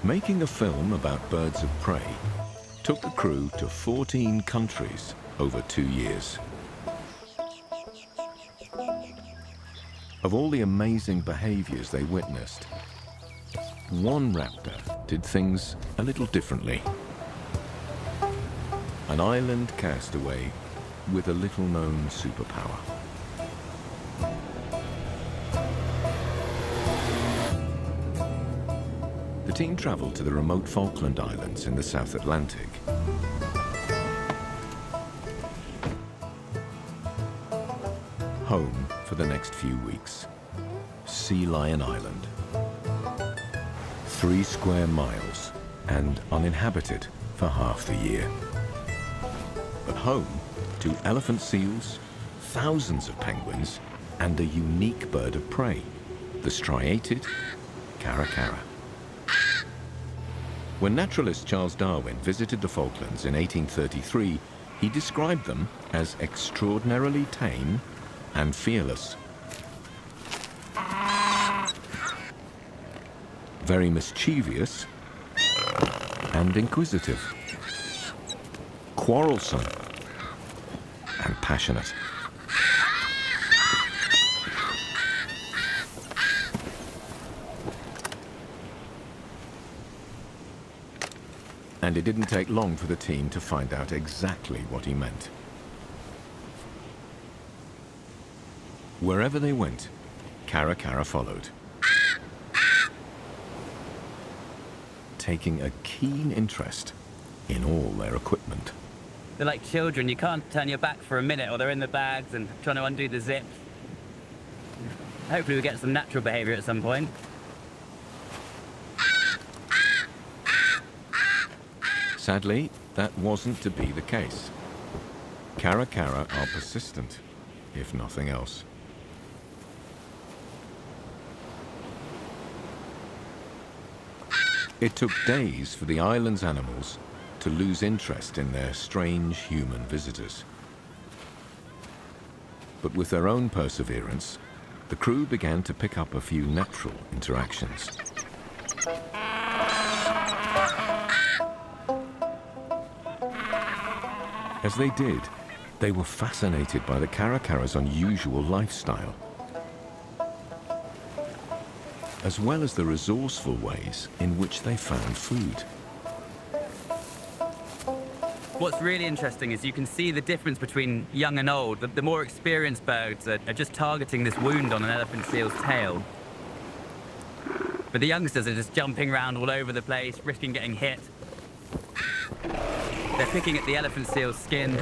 Making a film about birds of prey took the crew to 14 countries over 2 years. Of all the amazing behaviors they witnessed, one raptor did things a little differently. An island castaway with a little-known superpower. The team traveled to the remote Falkland Islands in the South Atlantic. Home for the next few weeks, Sea Lion Island. 3 square miles and uninhabited for half the year. But home to elephant seals, thousands of penguins, and a unique bird of prey, the striated caracara. When naturalist Charles Darwin visited the Falklands in 1833, he described them as extraordinarily tame and fearless. Very mischievous and inquisitive. Quarrelsome and passionate. And it didn't take long for the team to find out exactly what he meant. Wherever they went, caracara followed, taking a keen interest in all their equipment. They're like children. You can't turn your back for a minute or they're in the bags and trying to undo the zip. Hopefully we get some natural behavior at some point. Sadly, that wasn't to be the case. Caracara are persistent, if nothing else. It took days for the island's animals to lose interest in their strange human visitors. But with their own perseverance, the crew began to pick up a few natural interactions. As they did, they were fascinated by the caracara's unusual lifestyle, as well as the resourceful ways in which they found food. What's really interesting is you can see the difference between young and old. The more experienced birds are just targeting this wound on an elephant seal's tail. But the youngsters are just jumping around all over the place, risking getting hit. They're picking at the elephant seal's skin.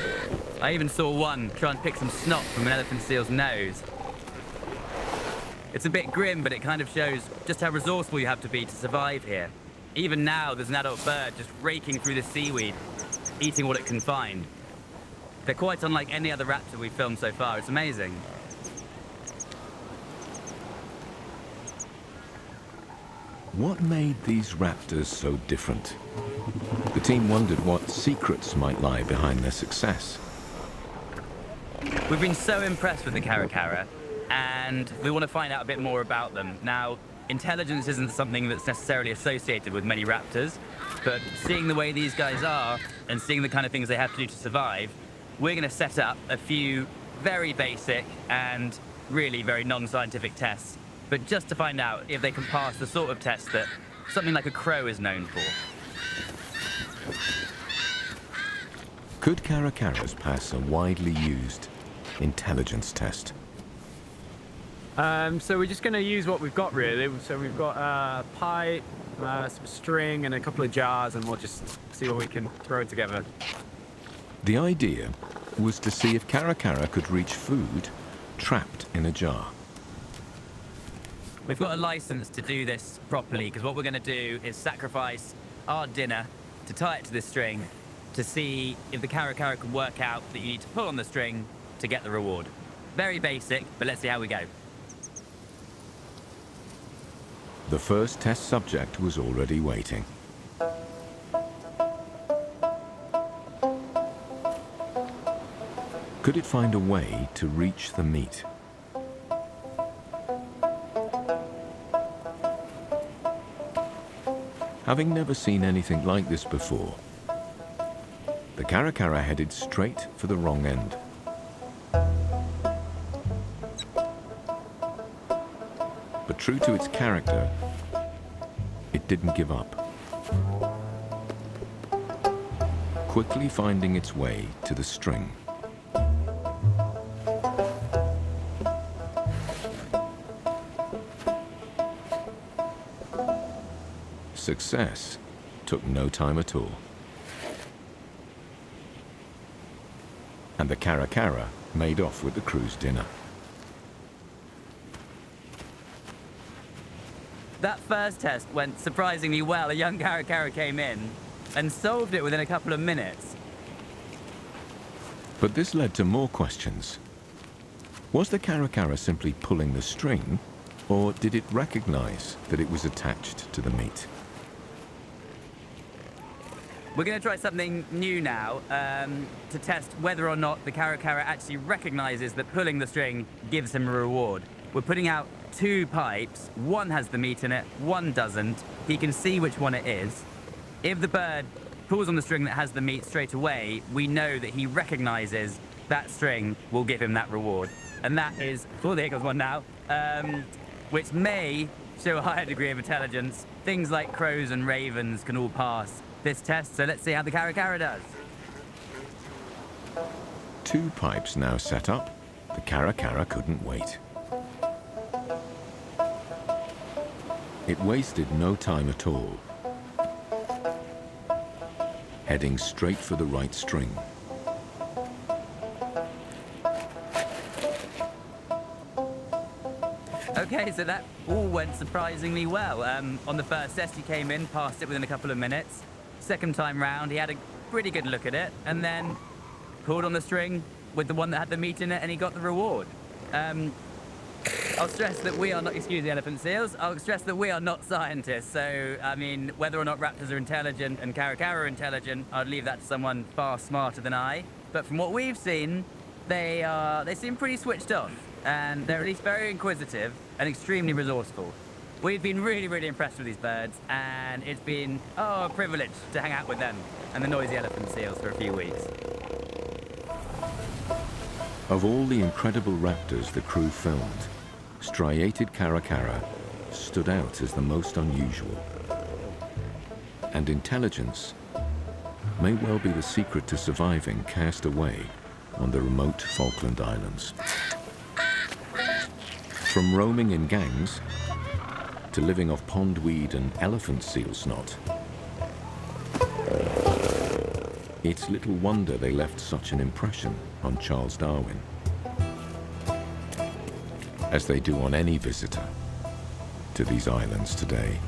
I even saw one try and pick some snot from an elephant seal's nose. It's a bit grim, but it kind of shows just how resourceful you have to be to survive here. Even now, there's an adult bird just raking through the seaweed, eating what it can find. They're quite unlike any other raptor we've filmed so far. It's amazing. What made these raptors so different? The team wondered what secrets might lie behind their success. We've been so impressed with the caracara, and we want to find out a bit more about them. Now, intelligence isn't something that's necessarily associated with many raptors, but seeing the way these guys are and seeing the kind of things they have to do to survive, we're going to set up a few very basic and really very non-scientific tests, but just to find out if they can pass the sort of test that something like a crow is known for. Could caracaras pass a widely used intelligence test? So we're just going to use what we've got, really. So we've got a pipe, some string and a couple of jars, and we'll just see what we can throw together. The idea was to see if caracara could reach food trapped in a jar. We've got a license to do this properly, because what we're going to do is sacrifice our dinner to tie it to this string to see if the caracara can work out that you need to pull on the string to get the reward. Very basic, but let's see how we go. The first test subject was already waiting. Could it find a way to reach the meat? Having never seen anything like this before, the Caracara headed straight for the wrong end. But true to its character, it didn't give up, quickly finding its way to the string. Success took no time at all. And the Caracara made off with the crew's dinner. That first test went surprisingly well. A young Caracara came in and solved it within a couple of minutes. But this led to more questions. Was the Caracara simply pulling the string, or did it recognize that it was attached to the meat? We're going to try something new now to test whether or not the Caracara actually recognizes that pulling the string gives him a reward. We're putting out 2 pipes. One has the meat in it, one doesn't. He can see which one it is. If the bird pulls on the string that has the meat straight away, we know that he recognizes that string will give him that reward. And that is, oh, there goes one now, which may show a higher degree of intelligence. Things like crows and ravens can all pass this test, so let's see how the Caracara does. 2 pipes now set up, the Caracara couldn't wait. It wasted no time at all, heading straight for the right string. Okay, so that all went surprisingly well. On the first test, he came in, passed it within a couple of minutes. Second time round, he had a pretty good look at it, and then pulled on the string with the one that had the meat in it, and he got the reward. I'll stress that we are not, excuse the elephant seals, I'll stress that we are not scientists, so, I mean, whether or not raptors are intelligent and Caracara are intelligent, I'd leave that to someone far smarter than I. But from what we've seen, they seem pretty switched on, and they're at least very inquisitive and extremely resourceful. We've been really, really impressed with these birds, and it's been, a privilege to hang out with them and the noisy elephant seals for a few weeks. Of all the incredible raptors the crew filmed, striated Caracara stood out as the most unusual. And intelligence may well be the secret to surviving cast away on the remote Falkland Islands. From roaming in gangs to living off pondweed and elephant seal snot, it's little wonder they left such an impression on Charles Darwin, as they do on any visitor to these islands today.